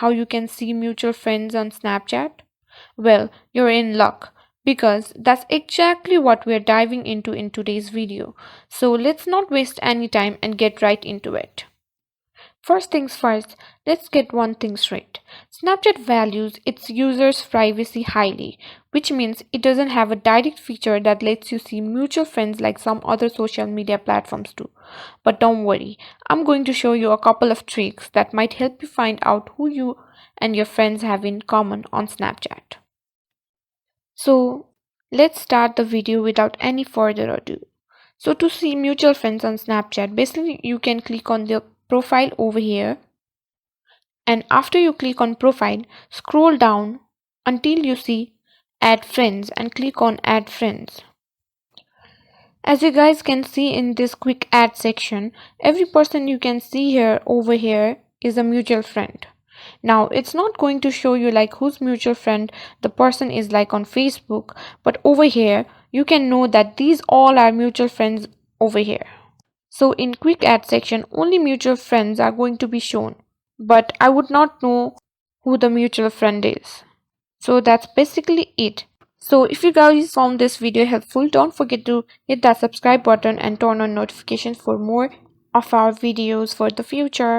how you can see mutual friends on Snapchat? Well, you're in luck because that's exactly what we're diving into in today's video. So let's not waste any time and get right into it. First things first, let's get one thing straight. Snapchat values its users' privacy highly, which means it doesn't have a direct feature that lets you see mutual friends like some other social media platforms do. But don't worry, I'm going to show you a couple of tricks that might help you find out who you and your friends have in common on Snapchat. So, let's start the video without any further ado. So to see mutual friends on Snapchat, basically you can click on the profile over here, and after you click on profile, scroll down until you see add friends and click on add friends. As you guys can see in this quick add section, every person you can see here over here is a mutual friend. Now it's not going to show you like whose mutual friend the person is like on Facebook, but over here you can know that these all are mutual friends over here. So in quick add section, only mutual friends are going to be shown, but I would not know who the mutual friend is. So that's basically it. So if you guys found this video helpful, don't forget to hit that subscribe button and turn on notifications for more of our videos for the future.